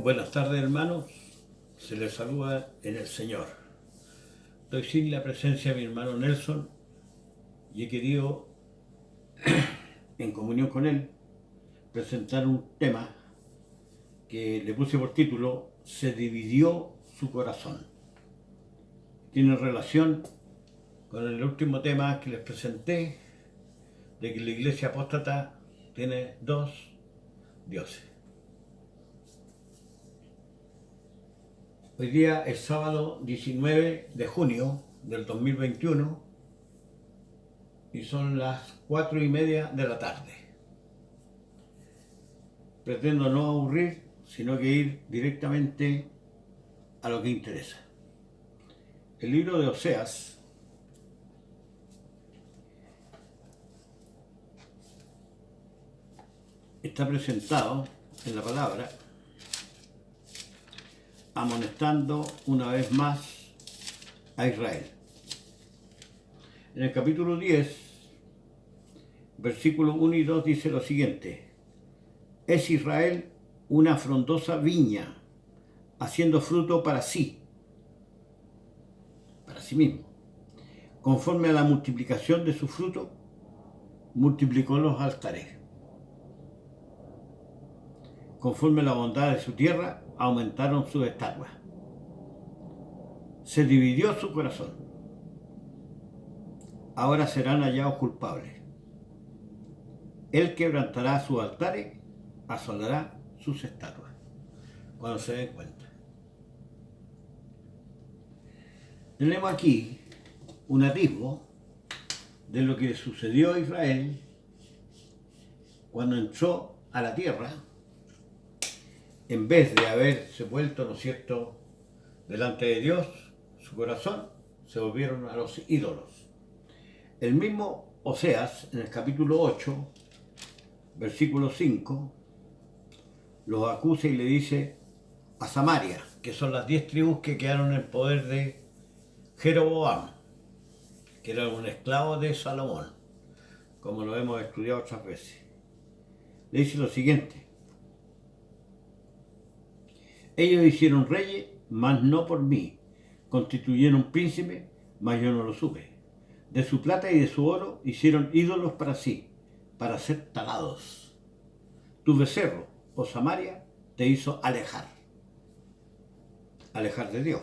Buenas tardes, hermanos. Se les saluda en el Señor. Estoy sin la presencia de mi hermano Nelson y he querido, en comunión con él, presentar un tema que le puse por título Se dividió su corazón. Tiene relación con el último tema que les presenté, de que la iglesia apóstata tiene dos dioses. Hoy día es sábado 19 de junio del 2021 y son las 4:30 de la tarde. Pretendo no aburrir, sino que ir directamente a lo que interesa. El libro de Oseas está presentado en la palabra amonestando una vez más a Israel. En el capítulo 10, versículos 1 y 2 dice lo siguiente: es Israel una frondosa viña, haciendo fruto para sí mismo. Conforme a la multiplicación de su fruto, multiplicó los altares. Conforme a la bondad de su tierra, aumentaron sus estatuas. Se dividió su corazón. Ahora serán hallados culpables. Él quebrantará sus altares, asolará sus estatuas. Cuando se den cuenta. Tenemos aquí un atisbo de lo que sucedió a Israel cuando entró a la tierra. En vez de haberse vuelto, ¿no es cierto?, delante de Dios, su corazón, se volvieron a los ídolos. El mismo Oseas, en el capítulo 8, versículo 5, los acusa y le dice a Samaria, que son las 10 tribus que quedaron en el poder de Jeroboam, que era un esclavo de Salomón, como lo hemos estudiado otras veces. Le dice lo siguiente: ellos hicieron reyes, mas no por mí. Constituyeron príncipes, mas yo no lo supe. De su plata y de su oro hicieron ídolos para sí, para ser talados. Tu becerro, oh Samaria, te hizo alejar de Dios.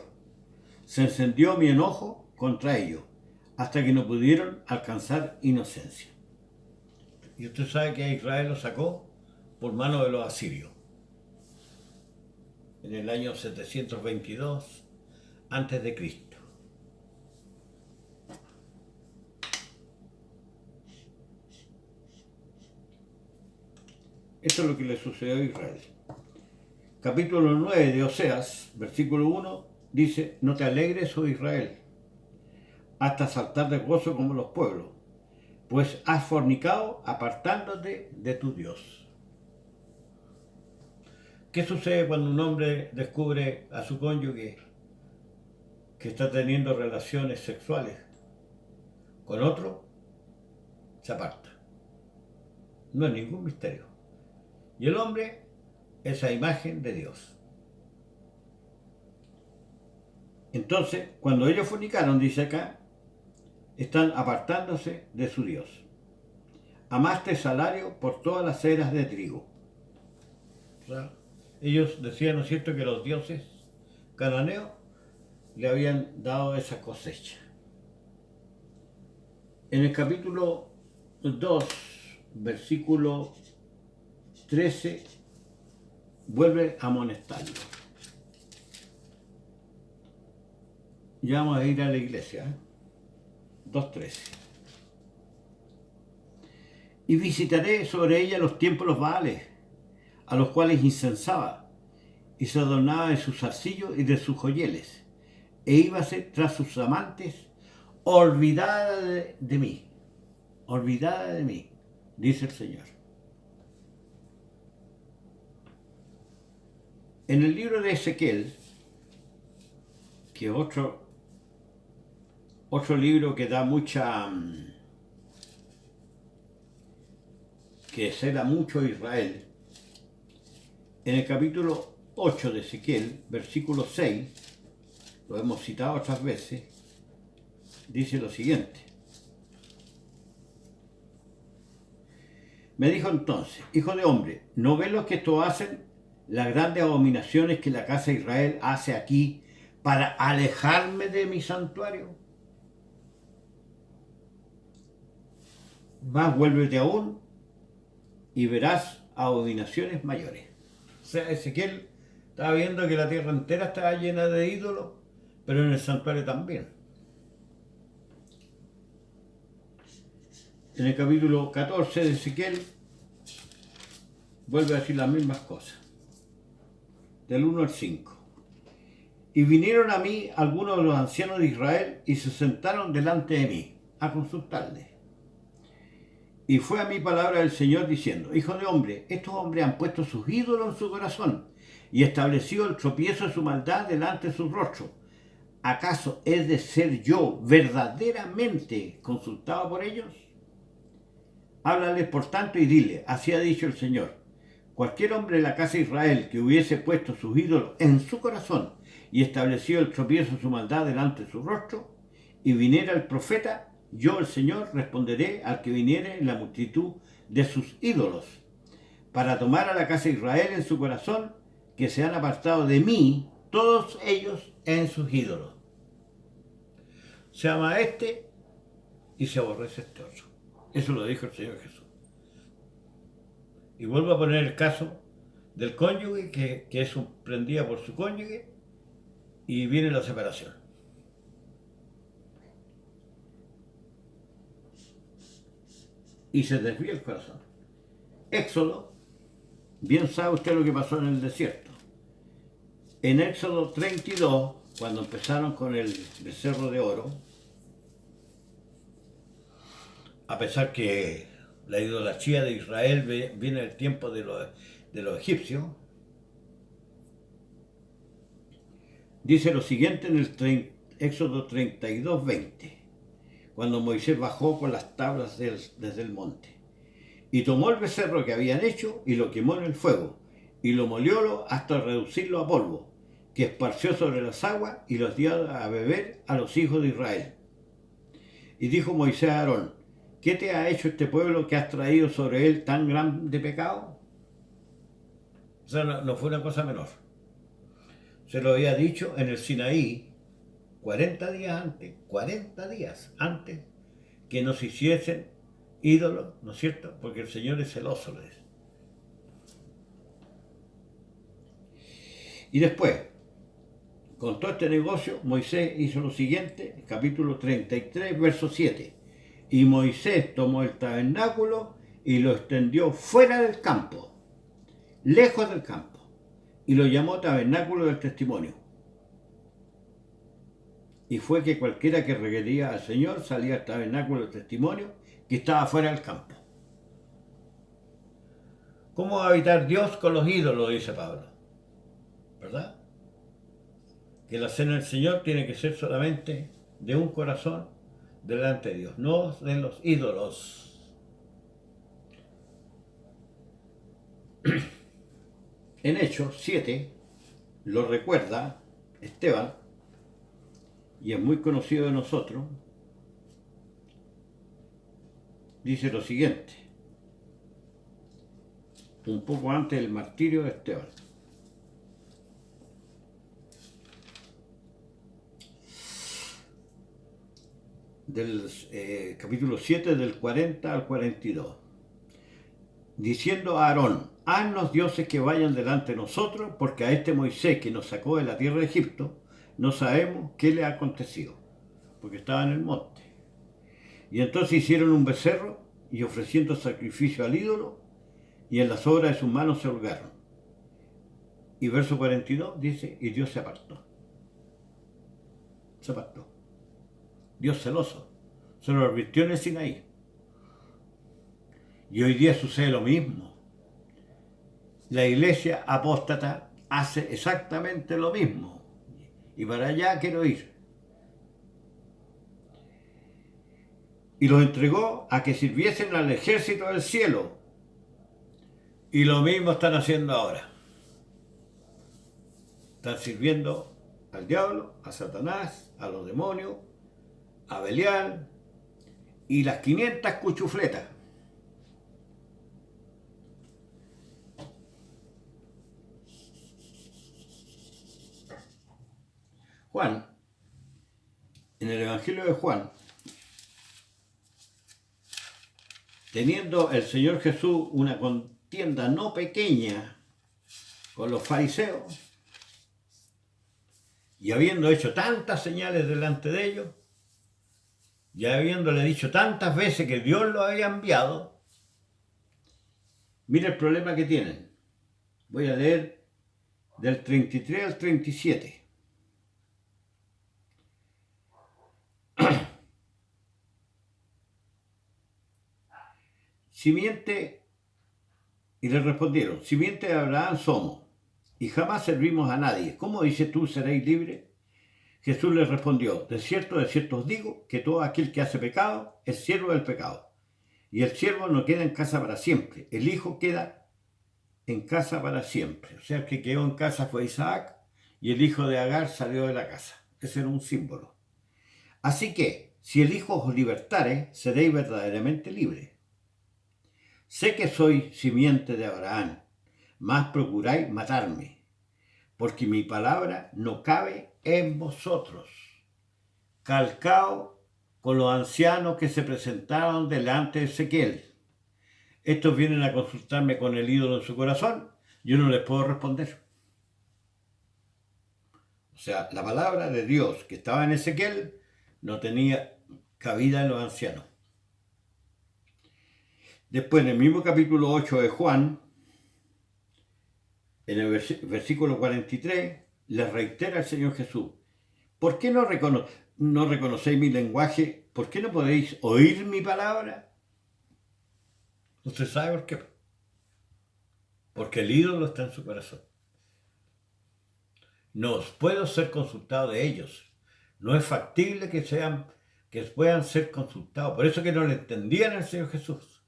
Se encendió mi enojo contra ellos, hasta que no pudieron alcanzar inocencia. Y usted sabe que a Israel lo sacó por mano de los asirios. En el año 722 antes de Cristo. Esto es lo que le sucedió a Israel. Capítulo 9 de Oseas, versículo 1, dice: no te alegres, oh Israel, hasta saltar de gozo como los pueblos, pues has fornicado apartándote de tu Dios. ¿Qué sucede cuando un hombre descubre a su cónyuge que está teniendo relaciones sexuales con otro? Se aparta. No es ningún misterio. Y el hombre es la imagen de Dios. Entonces, cuando ellos fornicaron, dice acá, están apartándose de su Dios. Amaste salario por todas las eras de trigo. O sea, ellos decían, ¿no es cierto?, que los dioses cananeos le habían dado esa cosecha. En el capítulo 2, versículo 13, vuelve a amonestarlo. Ya vamos a ir a la iglesia, 2:13. Y visitaré sobre ella los templos Baales, a los cuales incensaba, y se adornaba de sus zarcillos y de sus joyeles, e íbase tras sus amantes, olvidada de mí, dice el Señor. En el libro de Ezequiel, que es otro libro que da que cela mucho a Israel, en el capítulo 8 de Ezequiel, versículo 6, lo hemos citado otras veces, dice lo siguiente. Me dijo entonces, hijo de hombre, ¿no ves lo que estos hacen? Las grandes abominaciones que la casa de Israel hace aquí para alejarme de mi santuario. Más vuélvete aún y verás abominaciones mayores. O sea, Ezequiel estaba viendo que la tierra entera estaba llena de ídolos, pero en el santuario también. En el capítulo 14 de Ezequiel vuelve a decir las mismas cosas, del 1 al 5. Y vinieron a mí algunos de los ancianos de Israel y se sentaron delante de mí a consultarle. Y fue a mí palabra del Señor diciendo, hijo de hombre, estos hombres han puesto sus ídolos en su corazón y establecido el tropiezo de su maldad delante de su rostro. ¿Acaso es de ser yo verdaderamente consultado por ellos? Háblales por tanto y dile, así ha dicho el Señor, cualquier hombre de la casa de Israel que hubiese puesto sus ídolos en su corazón y establecido el tropiezo de su maldad delante de su rostro, y viniera el profeta, yo el Señor responderé al que viniere en la multitud de sus ídolos, para tomar a la casa de Israel en su corazón, que se han apartado de mí, todos ellos en sus ídolos. Se ama a este y se aborrece a este otro. Eso lo dijo el Señor Jesús. Y vuelvo a poner el caso del cónyuge que es sorprendida por su cónyuge y viene la separación. Y se desvía el corazón. Éxodo, bien sabe usted lo que pasó en el desierto. En Éxodo 32, cuando empezaron con el becerro de oro, a pesar que la idolatría de Israel viene del tiempo de los egipcios, dice lo siguiente en el Éxodo 32, 20. Cuando Moisés bajó con las tablas desde el monte. Y tomó el becerro que habían hecho y lo quemó en el fuego, y lo molió hasta reducirlo a polvo, que esparció sobre las aguas y los dio a beber a los hijos de Israel. Y dijo Moisés a Aarón, ¿qué te ha hecho este pueblo que has traído sobre él tan grande pecado? O sea, no fue una cosa menor. Se lo había dicho en el Sinaí, 40 días antes que nos hiciesen ídolos, ¿no es cierto? Porque el Señor es celoso de eso. Y después, con todo este negocio, Moisés hizo lo siguiente, capítulo 33, verso 7. Y Moisés tomó el tabernáculo y lo extendió fuera del campo, lejos del campo, y lo llamó tabernáculo del testimonio. Y fue que cualquiera que requería al Señor salía al tabernáculo del testimonio que estaba fuera del campo. ¿Cómo va a habitar Dios con los ídolos? Dice Pablo. ¿Verdad? Que la cena del Señor tiene que ser solamente de un corazón delante de Dios, no de los ídolos. En Hechos 7 lo recuerda Esteban, y es muy conocido de nosotros, dice lo siguiente, un poco antes del martirio de Esteban. Del capítulo 7, del 40 al 42, diciendo a Aarón, haznos dioses que vayan delante de nosotros, porque a este Moisés que nos sacó de la tierra de Egipto, no sabemos qué le ha acontecido, porque estaba en el monte. Y entonces hicieron un becerro y ofreciendo sacrificio al ídolo, y en las obras de sus manos se holgaron. Y verso 42 dice, y Dios se apartó. Se apartó. Dios celoso. Se lo advirtió en el Sinaí. Y hoy día sucede lo mismo. La iglesia apóstata hace exactamente lo mismo. Y para allá quiero ir. Y los entregó a que sirviesen al ejército del cielo. Y lo mismo están haciendo ahora. Están sirviendo al diablo, a Satanás, a los demonios, a Belial y las 500 cuchufletas. Juan, en el Evangelio de Juan, teniendo el Señor Jesús una contienda no pequeña con los fariseos, y habiendo hecho tantas señales delante de ellos, y habiéndole dicho tantas veces que Dios lo había enviado, mira el problema que tienen. Voy a leer del 33 al 37. Simiente, y le respondieron, simiente de Abraham somos, y jamás servimos a nadie. ¿Cómo dices tú, seréis libres? Jesús les respondió, de cierto os digo, que todo aquel que hace pecado es siervo del pecado. Y el siervo no queda en casa para siempre, el hijo queda en casa para siempre. O sea, el que quedó en casa fue Isaac, y el hijo de Agar salió de la casa. Ese era un símbolo. Así que, si el hijo os libertare, seréis verdaderamente libres. Sé que soy simiente de Abraham, mas procuráis matarme, porque mi palabra no cabe en vosotros. Calcao con los ancianos que se presentaron delante de Ezequiel. Estos vienen a consultarme con el ídolo en su corazón, yo no les puedo responder. O sea, la palabra de Dios que estaba en Ezequiel no tenía cabida en los ancianos. Después, en el mismo capítulo 8 de Juan, en el versículo 43, les reitera el Señor Jesús, ¿por qué no reconocéis mi lenguaje? ¿Por qué no podéis oír mi palabra? ¿Usted sabe por qué? Porque el ídolo está en su corazón. No puedo ser consultado de ellos. No es factible que puedan ser consultados. Por eso que no le entendían al Señor Jesús.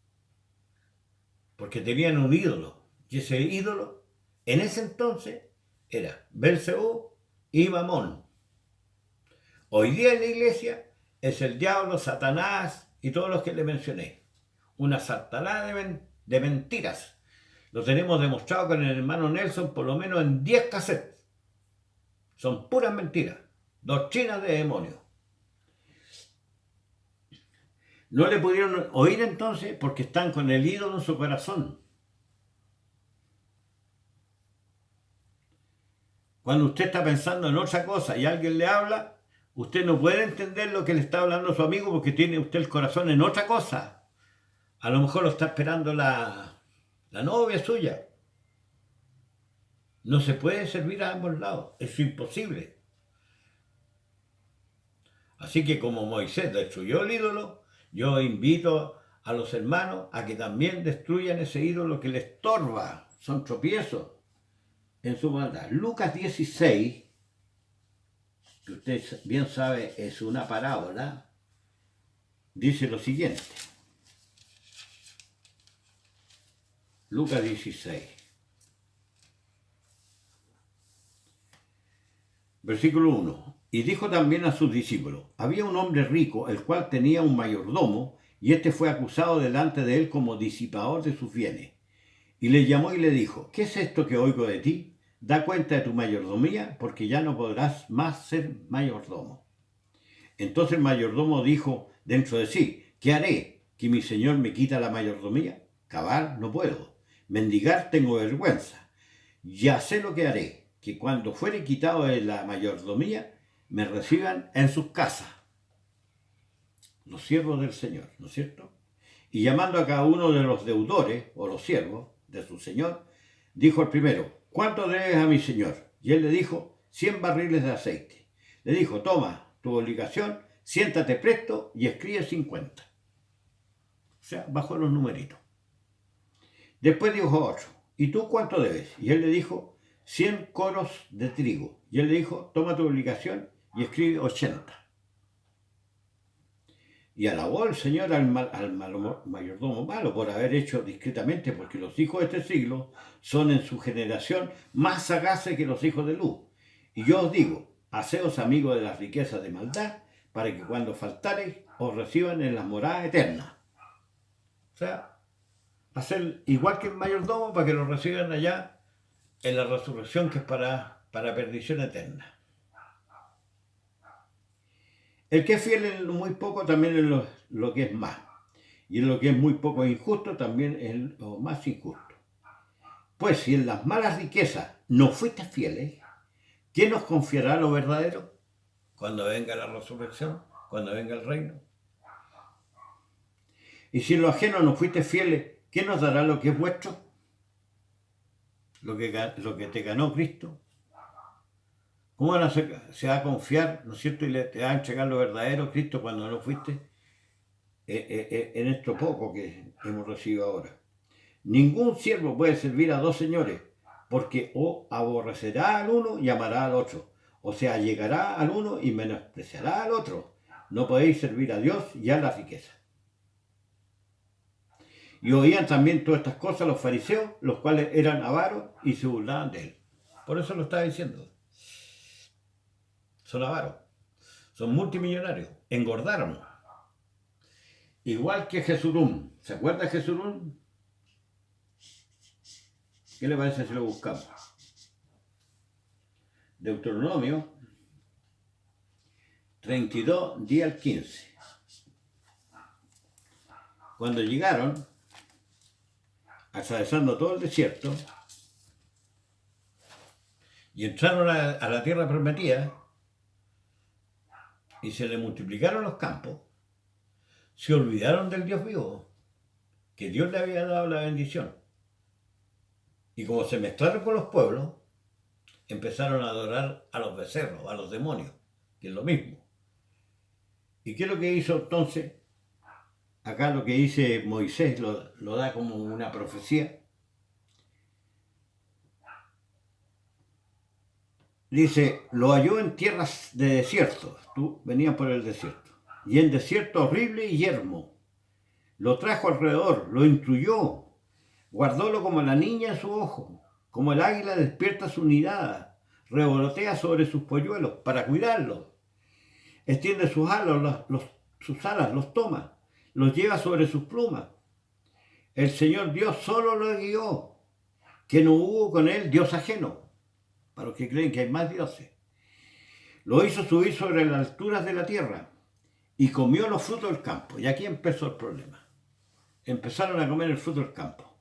Porque tenían un ídolo. Y ese ídolo, en ese entonces, era Belcebú y Mamón. Hoy día en la iglesia es el diablo, Satanás y todos los que le mencioné. Una sartalada de mentiras. Lo tenemos demostrado con el hermano Nelson por lo menos en 10 cassettes. Son puras mentiras. Doctrinas de demonios. No le pudieron oír entonces porque están con el ídolo en su corazón. Cuando usted está pensando en otra cosa y alguien le habla, usted no puede entender lo que le está hablando a su amigo porque tiene usted el corazón en otra cosa. A lo mejor lo está esperando la novia suya. No se puede servir a ambos lados. Es imposible. Así que como Moisés destruyó el ídolo, yo invito a los hermanos a que también destruyan ese ídolo que les estorba. Son tropiezos en su maldad. Lucas 16, que usted bien sabe es una parábola, dice lo siguiente. Lucas 16. Versículo 1. Y dijo también a sus discípulos, había un hombre rico, el cual tenía un mayordomo, y éste fue acusado delante de él como disipador de sus bienes. Y le llamó y le dijo, ¿qué es esto que oigo de ti? Da cuenta de tu mayordomía, porque ya no podrás más ser mayordomo. Entonces el mayordomo dijo dentro de sí, ¿qué haré? ¿Que mi señor me quita la mayordomía? Cavar no puedo, mendigar tengo vergüenza. Ya sé lo que haré, que cuando fuere quitado de la mayordomía, me reciban en sus casas. Los siervos del Señor, ¿no es cierto? Y llamando a cada uno de los deudores, o los siervos de su señor, dijo al primero, ¿cuánto debes a mi señor? Y él le dijo, 100 barriles de aceite. Le dijo, toma tu obligación, siéntate presto y escribe 50. O sea, bajó los numeritos. Después dijo a otro, ¿y tú cuánto debes? Y él le dijo, 100 coros de trigo. Y él le dijo, toma tu obligación y escribe 80. Y alabó el Señor al mayordomo malo por haber hecho discretamente, porque los hijos de este siglo son en su generación más sagaces que los hijos de luz. Y yo os digo, haceos amigos de las riquezas de maldad, para que cuando faltareis os reciban en las moradas eternas. O sea, hacer igual que el mayordomo para que lo reciban allá en la resurrección, que es para perdición eterna. El que es fiel en lo muy poco también en lo que es más. Y en lo que es muy poco e injusto también es lo más injusto. Pues si en las malas riquezas no fuiste fieles, ¿quién nos confiará lo verdadero? Cuando venga la resurrección, cuando venga el reino. Y si en lo ajeno no fuiste fieles, ¿quién nos dará lo que es vuestro? Lo que te ganó Cristo. ¿Cómo se va a confiar, ¿no es cierto? Y te va a entregar lo verdadero, Cristo, cuando no fuiste en esto poco que hemos recibido ahora. Ningún siervo puede servir a dos señores, porque o aborrecerá al uno y amará al otro, o sea, llegará al uno y menospreciará al otro. No podéis servir a Dios y a la riqueza. Y oían también todas estas cosas los fariseos, los cuales eran avaros y se burlaban de él. Por eso lo estaba diciendo. Son avaros, son multimillonarios, engordaron. Igual que Jesurún. ¿Se acuerda de Jesurún? ¿Qué le parece si lo buscamos? Deuteronomio 32, día al 15. Cuando llegaron, atravesando todo el desierto, y entraron a la tierra prometida, y se le multiplicaron los campos, se olvidaron del Dios vivo, que Dios le había dado la bendición. Y como se mezclaron con los pueblos, empezaron a adorar a los becerros, a los demonios, que es lo mismo. ¿Y qué es lo que hizo entonces? Acá lo que dice Moisés lo da como una profecía. Dice, lo halló en tierras de desierto. Tú venías por el desierto. Y en desierto horrible y yermo. Lo trajo alrededor, lo instruyó. Guardólo como la niña en su ojo. Como el águila despierta su nidada. Revolotea sobre sus polluelos para cuidarlos. Extiende sus alas, los toma. Los lleva sobre sus plumas. El Señor Dios solo lo guió. Que no hubo con él Dios ajeno. Para los que creen que hay más dioses. Lo hizo subir sobre las alturas de la tierra y comió los frutos del campo. Y aquí empezó el problema. Empezaron a comer el fruto del campo.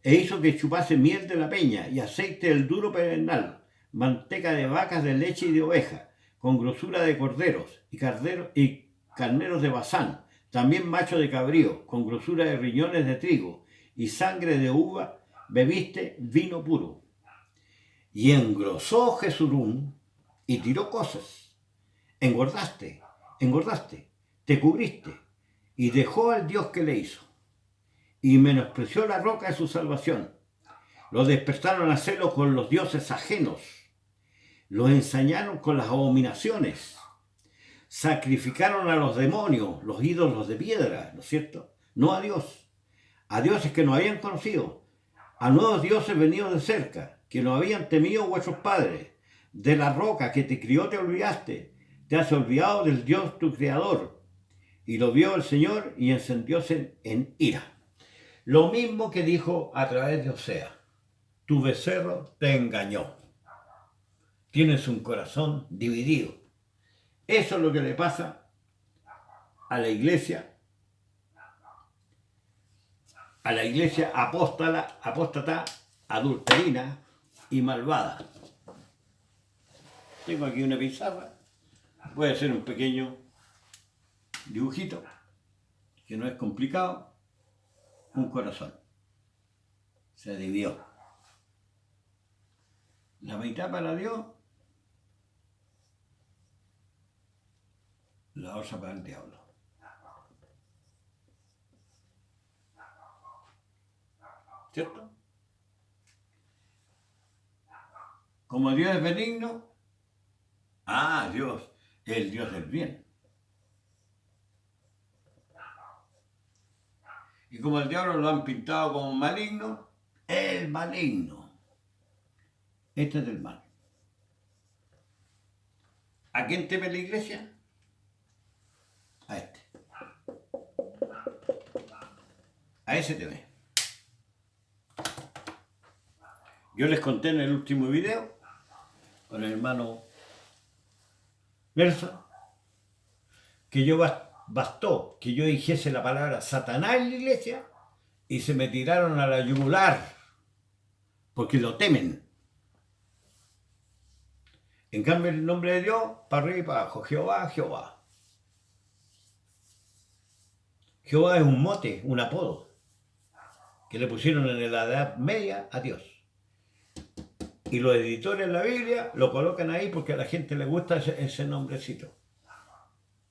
E hizo que chupase miel de la peña y aceite del duro pedernal, manteca de vacas, de leche y de oveja, con grosura de corderos y carneros de Basán, también macho de cabrío, con grosura de riñones de trigo y sangre de uva, bebiste vino puro. Y engrosó Jesurún y tiró cosas. Engordaste, te cubriste y dejó al Dios que le hizo. Y menospreció la roca de su salvación. Lo despertaron a celo con los dioses ajenos. Los ensañaron con las abominaciones. Sacrificaron a los demonios, los ídolos de piedra, ¿no es cierto? No a Dios. A dioses que no habían conocido. A nuevos dioses venidos de cerca, que no habían temido vuestros padres. De la roca que te crió te olvidaste. Te has olvidado del Dios tu creador. Y lo vio el Señor y encendióse en ira. Lo mismo que dijo a través de Osea. Tu becerro te engañó. Tienes un corazón dividido. Eso es lo que le pasa a la iglesia apóstata, adulterina y malvada. Tengo aquí una pizarra. Voy a hacer un pequeño dibujito que no es complicado. Un corazón. Se dividió. La mitad para Dios, la otra para el diablo. ¿Cierto? Como Dios es benigno, Dios es el Dios del bien. Y como el diablo lo han pintado como maligno, el maligno. Este es del mal. ¿A quién teme la iglesia? A este. A ese teme. Yo les conté en el último video con el hermano Verso que bastó que yo dijese la palabra Satanás en la iglesia y se me tiraron a la yugular porque lo temen. En cambio el nombre de Dios, para arriba y para abajo, Jehová, Jehová. Jehová es un mote, un apodo que le pusieron en la Edad Media a Dios. Y los editores de la Biblia lo colocan ahí porque a la gente le gusta ese nombrecito.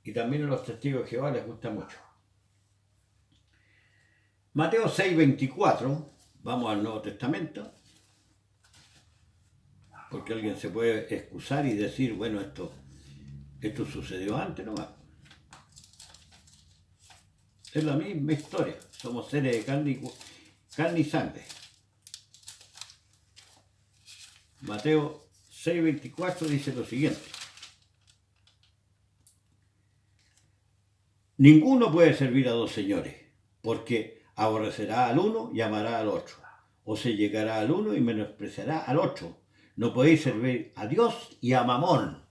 Y también a los testigos de Jehová les gusta mucho. Mateo 6:24, vamos al Nuevo Testamento, porque alguien se puede excusar y decir, bueno, esto sucedió antes nomás. Es la misma historia, somos seres de carne y sangre. Mateo 6:24 dice lo siguiente. Ninguno puede servir a dos señores, porque aborrecerá al uno y amará al otro, o se llegará al uno y menospreciará al otro. No podéis servir a Dios y a Mamón.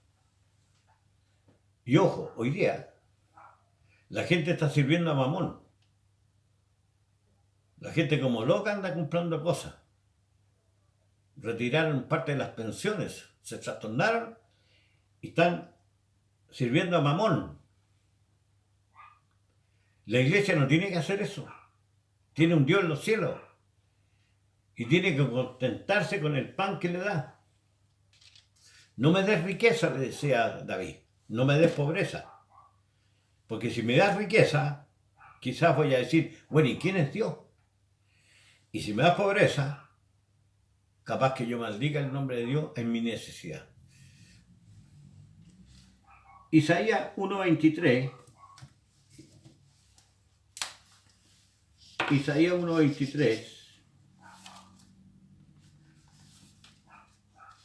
Y ojo, hoy día la gente está sirviendo a Mamón. La gente como loca anda comprando cosas. Retiraron parte de las pensiones, se trastornaron y están sirviendo a Mamón. La iglesia no tiene que hacer eso. Tiene un Dios en los cielos y tiene que contentarse con el pan que le da. No me des riqueza, le decía David, no me des pobreza. Porque si me das riqueza, quizás voy a decir, bueno, ¿y quién es Dios? Y si me das pobreza, capaz que yo maldiga el nombre de Dios en mi necesidad. Isaías 1:23. Isaías 1:23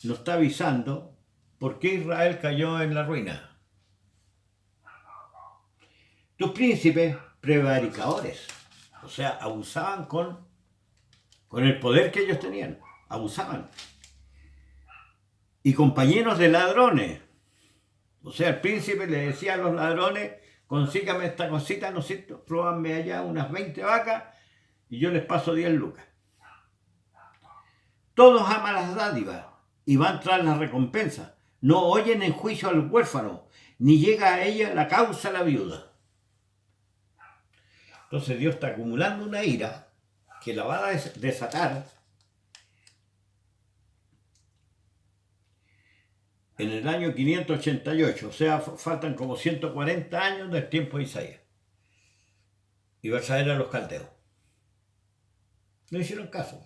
nos está avisando por qué Israel cayó en la ruina. Tus príncipes prevaricadores, o sea, abusaban con el poder que ellos tenían, abusaban. Y compañeros de ladrones, o sea, el príncipe le decía a los ladrones, consígame esta cosita, ¿no es cierto? Róbanme allá unas 20 vacas y yo les paso 10 lucas. Todos aman las dádivas y van tras la recompensa. No oyen en juicio al huérfano, ni llega a ella la causa a la viuda. Entonces Dios está acumulando una ira que la va a desatar en el año 588, o sea, faltan como 140 años del tiempo de Isaías. Y va a traer a los caldeos. No hicieron caso.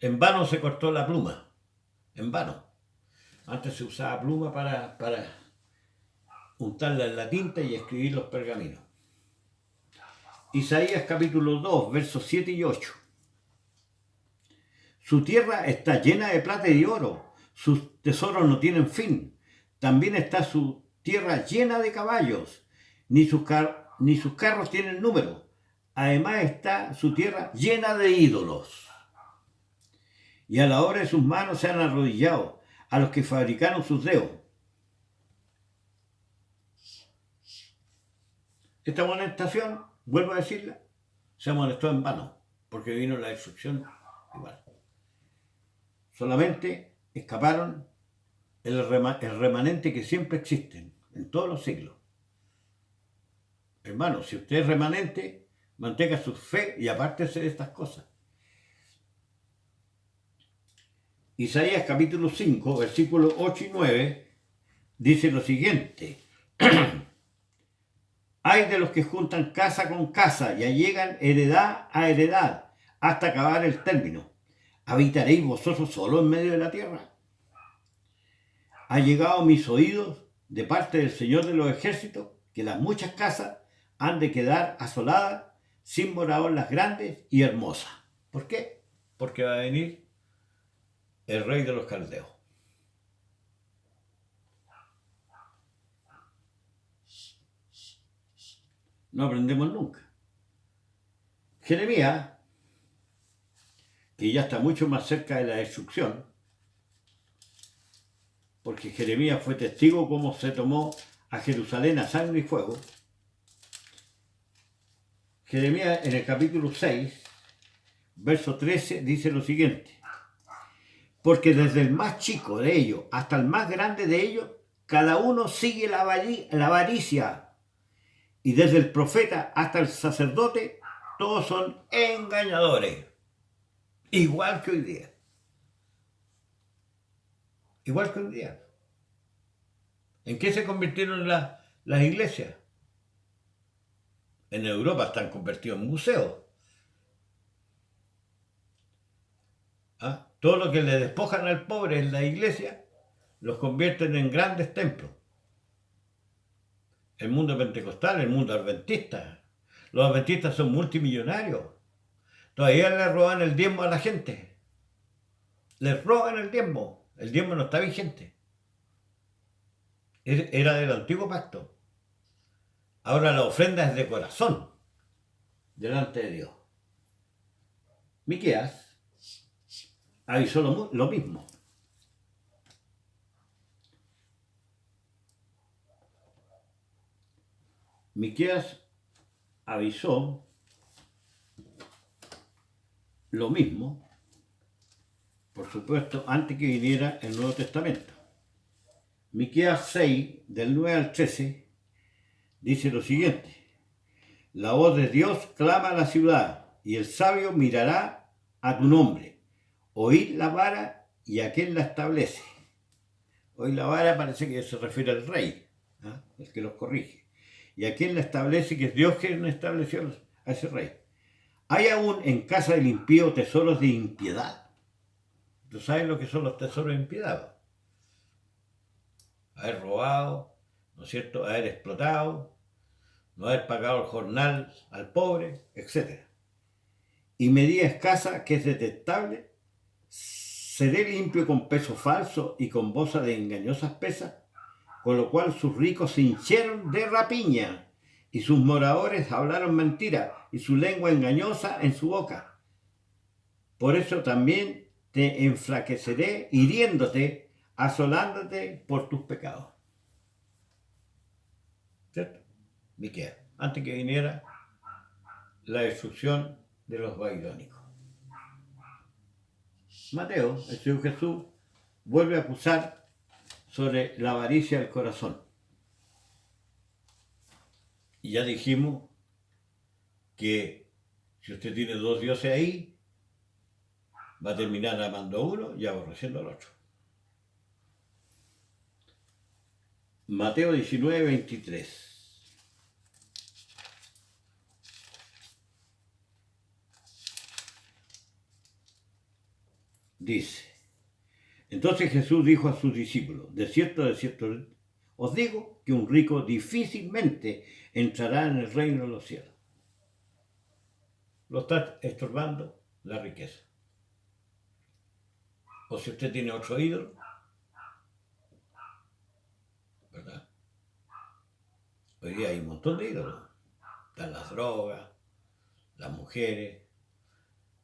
En vano se cortó la pluma. En vano. Antes se usaba pluma para untarla en la tinta y escribir los pergaminos. Isaías capítulo 2, versos 7 y 8. Su tierra está llena de plata y de oro. Sus tesoros no tienen fin. También está su tierra llena de caballos. Ni sus carros tienen número. Además está su tierra llena de ídolos. Y a la obra de sus manos se han arrodillado a los que fabricaron sus dedos. Esta amonestación, vuelvo a decirla, se amonestó en vano, porque vino la destrucción igual. Solamente escaparon el remanente que siempre existe en todos los siglos. Hermano, si usted es remanente, mantenga su fe y apártese de estas cosas. Isaías capítulo 5, versículos 8 y 9, dice lo siguiente. Hay de los que juntan casa con casa y allegan heredad a heredad hasta acabar el término. ¿Habitaréis vosotros solo en medio de la tierra? Ha llegado a mis oídos de parte del Señor de los ejércitos que las muchas casas han de quedar asoladas sin morador las grandes y hermosas. ¿Por qué? Porque va a venir el rey de los caldeos. No aprendemos nunca. Jeremías, que ya está mucho más cerca de la destrucción, porque Jeremías fue testigo cómo se tomó a Jerusalén a sangre y fuego. Jeremías en el capítulo 6, verso 13, dice lo siguiente: porque desde el más chico de ellos hasta el más grande de ellos, cada uno sigue la avaricia, y desde el profeta hasta el sacerdote, todos son engañadores. Igual que hoy día. Igual que hoy día. ¿En qué se convirtieron las iglesias? En Europa están convertidos en museos. ¿Ah? Todo lo que le despojan al pobre en la iglesia los convierten en grandes templos. El mundo pentecostal, el mundo adventista. Los adventistas son multimillonarios. Todavía le roban el diezmo a la gente. Les roban el diezmo. El diezmo no está vigente. Era del antiguo pacto. Ahora la ofrenda es de corazón delante de Dios. Miqueas avisó lo mismo. Miqueas avisó lo mismo, por supuesto, antes que viniera el Nuevo Testamento. Miqueas 6, del 9 al 13, dice lo siguiente: la voz de Dios clama a la ciudad, y el sabio mirará a tu nombre. Oíd la vara y a quién la establece. Hoy la vara parece que se refiere al rey, ¿eh? El que los corrige. Y a quién la establece, que es Dios quien estableció a ese rey. Hay aún en casa del impío tesoros de impiedad. ¿Tú sabes lo que son los tesoros de impiedad? Haber robado, ¿no es cierto? Haber explotado, no haber pagado el jornal al pobre, etc. Y medida escasa, que es detestable, seré limpio con peso falso y con bolsa de engañosas pesas, con lo cual sus ricos se hinchieron de rapiña, y sus moradores hablaron mentira, y su lengua engañosa en su boca. Por eso también te enflaqueceré, hiriéndote, asolándote por tus pecados. ¿Cierto? Miqueas, antes que viniera la destrucción de los babilónicos. Mateo, el Señor Jesús, vuelve a acusar sobre la avaricia del corazón. Y ya dijimos que si usted tiene dos dioses ahí, va a terminar amando a uno y aborreciendo al otro. Mateo 19, 23. Dice: entonces Jesús dijo a sus discípulos: de cierto, os digo que un rico difícilmente entrará en el reino de los cielos. Lo está estorbando la riqueza. O si usted tiene otro ídolo, ¿verdad? Hoy día hay un montón de ídolos. Están las drogas, las mujeres,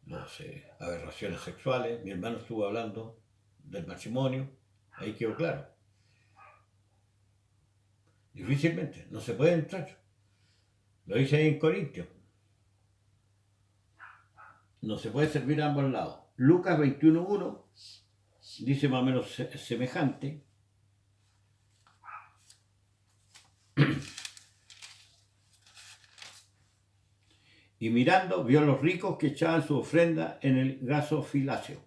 las aberraciones sexuales. Mi hermano estuvo hablando del matrimonio, ahí quedó claro. Difícilmente, no se puede entrar. Lo dice ahí en Corintios. No se puede servir a ambos lados. Lucas 21:1 dice más o menos semejante. Y mirando, vio a los ricos que echaban su ofrenda en el gasofilacio.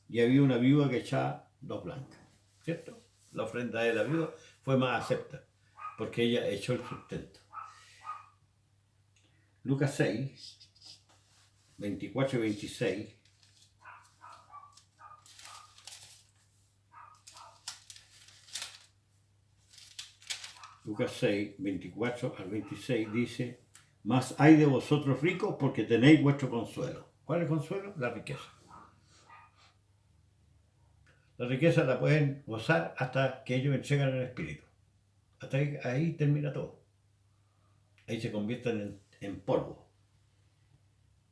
Y había una viuda que echaba 2 blancas. ¿Cierto? La ofrenda de la viuda fue más acepta, porque ella echó el sustento. Lucas 6, 24 y 26. Lucas 6, 24 al 26 dice: mas hay de vosotros ricos, porque tenéis vuestro consuelo. ¿Cuál es el consuelo? La riqueza. La riqueza la pueden gozar hasta que ellos entregan el espíritu. Hasta ahí termina todo. ahí se convierten en polvo.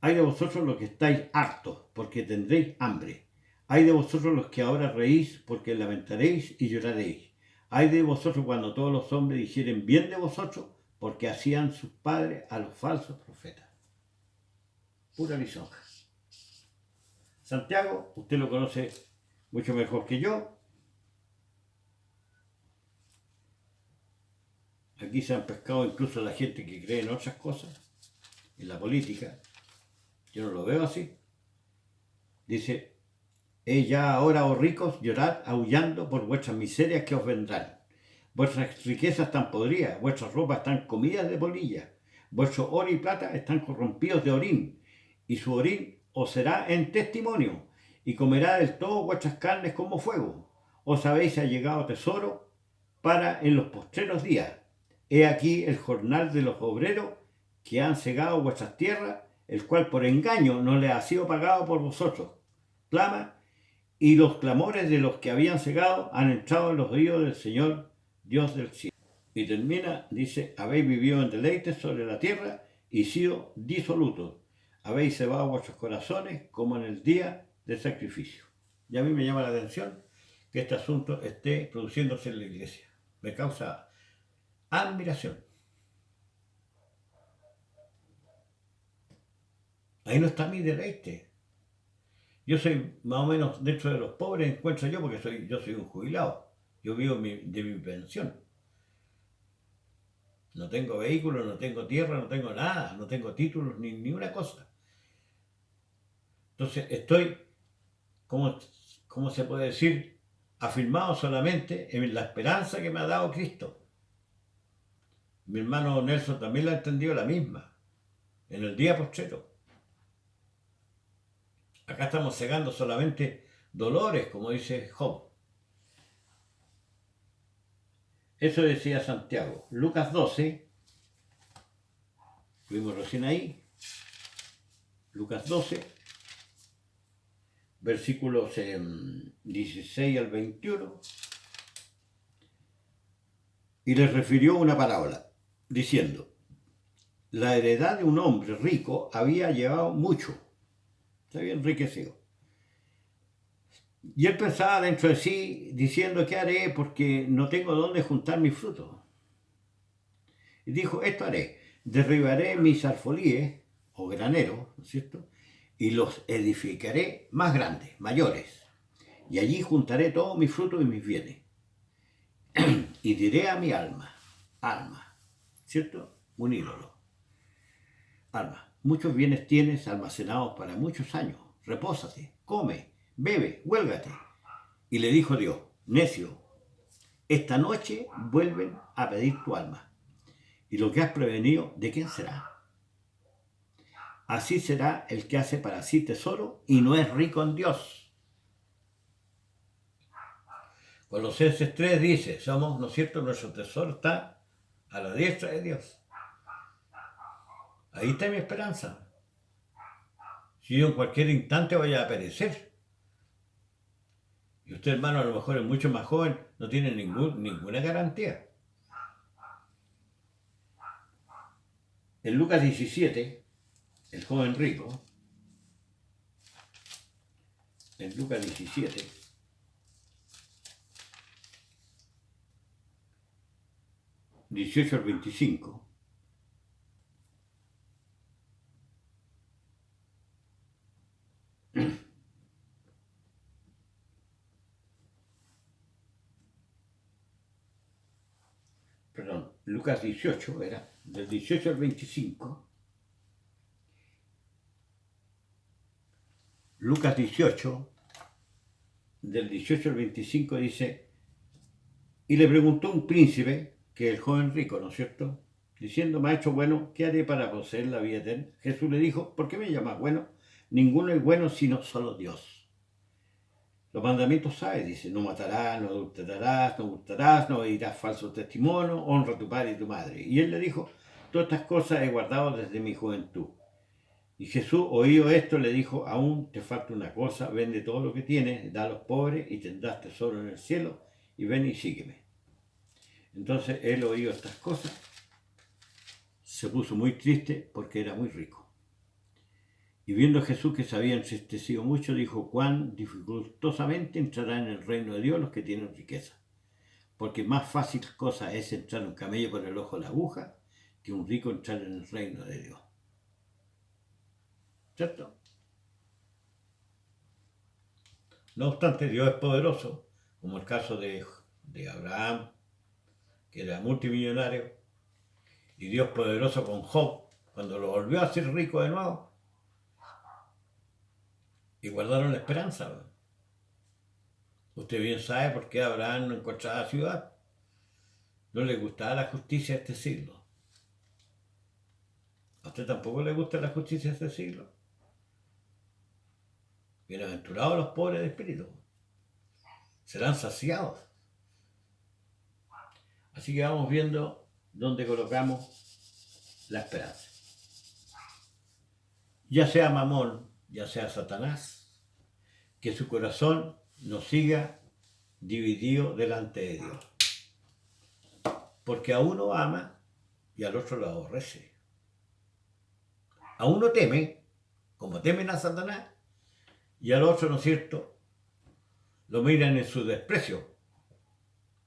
Hay de vosotros los que estáis hartos, porque tendréis hambre. Hay de vosotros los que ahora reís, porque lamentaréis y lloraréis. Hay de vosotros cuando todos los hombres dijeren bien de vosotros, porque hacían sus padres a los falsos profetas. Pura lisonja. Santiago, usted lo conoce mucho mejor que yo. Aquí se han pescado incluso la gente que cree en otras cosas, en la política. Yo no lo veo así. Dice, ya ahora, oh ricos, llorad aullando por vuestras miserias que os vendrán. Vuestras riquezas están podridas, vuestras ropas están comidas de polilla, vuestro oro y plata están corrompidos de orín, y su orín os será en testimonio, y comerá del todo vuestras carnes como fuego. Os habéis allegado tesoro para en los postreros días. He aquí el jornal de los obreros que han cegado vuestras tierras, el cual por engaño no le ha sido pagado por vosotros. Clama, y los clamores de los que habían cegado han entrado en los oídos del Señor, Dios del cielo. Y termina, dice, habéis vivido en deleites sobre la tierra y sido disolutos. Habéis cebado vuestros corazones como en el día del sacrificio. Y a mí me llama la atención que este asunto esté produciéndose en la iglesia. Me causa admiración. Ahí no está mi deleite. Yo soy más o menos dentro de los pobres, encuentro yo, porque yo soy un jubilado. Yo vivo de mi pensión. No tengo vehículo, no tengo tierra, no tengo nada, no tengo títulos, ni una cosa. Entonces estoy, ¿cómo se puede decir? Afirmado solamente en la esperanza que me ha dado Cristo. Mi hermano Nelson también la ha entendido la misma, en el día postrero. Acá estamos cegando solamente dolores, como dice Job. Eso decía Santiago. Lucas 12, fuimos recién ahí, Lucas 12, versículos 16 al 21, y les refirió una parábola, diciendo, la heredad de un hombre rico había llevado mucho, se había enriquecido. Y él pensaba dentro de sí, diciendo, ¿qué haré? Porque no tengo dónde juntar mis frutos. Y dijo, esto haré, derribaré mis alfolíes, o graneros, ¿no es cierto? Y los edificaré más grandes, mayores. Y allí juntaré todos mis frutos y mis bienes. Y diré a mi alma, ¿cierto? Un ídolo. Alma, muchos bienes tienes almacenados para muchos años. Repósate, come, bebe, huélgate. Y le dijo Dios, necio, esta noche vuelven a pedir tu alma. Y lo que has prevenido, ¿de quién será? Así será el que hace para sí tesoro y no es rico en Dios. Colosenses 3 dice, somos, ¿no es cierto?, nuestro tesoro está a la diestra de Dios. Ahí está mi esperanza. Si yo en cualquier instante vaya a perecer. Y usted, hermano, a lo mejor es mucho más joven, no tiene ninguna garantía. En Lucas 17, el joven rico, en Lucas 17, (18 al 25), perdón, Lucas 18 era, del 18 al 25, Lucas 18, del 18 al 25 dice, y le preguntó un príncipe, que es el joven rico, ¿no es cierto?, diciendo, maestro bueno, ¿qué haré para poseer la vida eterna? Jesús le dijo, ¿por qué me llamas bueno? Ninguno es bueno sino solo Dios. Los mandamientos sabes, dice, no matarás, no adulterarás, no hurtarás, no dirás falso testimonio, honra a tu padre y tu madre. Y él le dijo, todas estas cosas he guardado desde mi juventud. Y Jesús, oído esto, le dijo, aún te falta una cosa, vende todo lo que tienes, da a los pobres y tendrás tesoro en el cielo, y ven y sígueme. Entonces él oído estas cosas, se puso muy triste porque era muy rico. Y viendo a Jesús que se había entristecido mucho, dijo: cuán dificultosamente entrarán en el reino de Dios los que tienen riqueza. Porque más fácil cosa es entrar un camello por el ojo de la aguja que un rico entrar en el reino de Dios. ¿Cierto? No obstante, Dios es poderoso, como el caso de Abraham, que era multimillonario, y Dios poderoso con Job, cuando lo volvió a hacer rico de nuevo, y guardaron la esperanza. Usted bien sabe por qué Abraham no encontraba ciudad. No le gustaba la justicia de este siglo. ¿A usted tampoco le gusta la justicia de este siglo? Bienaventurados los pobres de espíritu. Serán saciados. Así que vamos viendo dónde colocamos la esperanza. Ya sea Mamón, ya sea Satanás, que su corazón no siga dividido delante de Dios. Porque a uno ama y al otro lo aborrece. A uno teme, como temen a Satanás, y al otro, ¿no es cierto?, lo miran en su desprecio,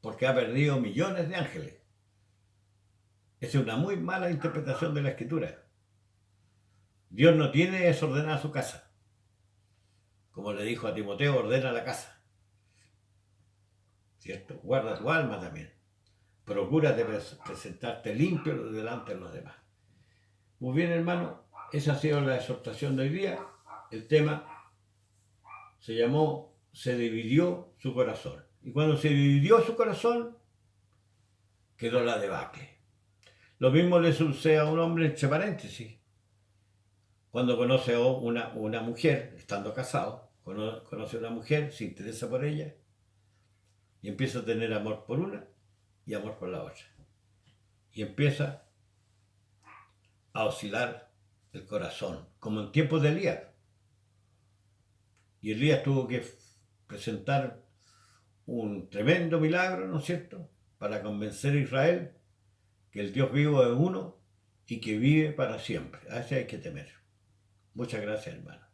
porque ha perdido millones de ángeles. Esa es una muy mala interpretación de la Escritura. Dios no tiene desordenada su casa. Como le dijo a Timoteo, ordena la casa. ¿Cierto? Guarda tu alma también. Procúrate presentarte limpio delante de los demás. Muy bien, hermano, esa ha sido la exhortación de hoy día. El tema se llamó Se dividió su corazón. Y cuando se dividió su corazón, quedó la debacle. Lo mismo le sucede a un hombre, entre paréntesis, cuando conoce a una mujer, estando casado, conoce a una mujer, se interesa por ella, y empieza a tener amor por una y amor por la otra. Y empieza a oscilar el corazón, como en tiempos de Elías. Y Elías tuvo que presentar un tremendo milagro, ¿no es cierto?, para convencer a Israel que el Dios vivo es uno y que vive para siempre. A ese hay que temer. Muchas gracias, hermano.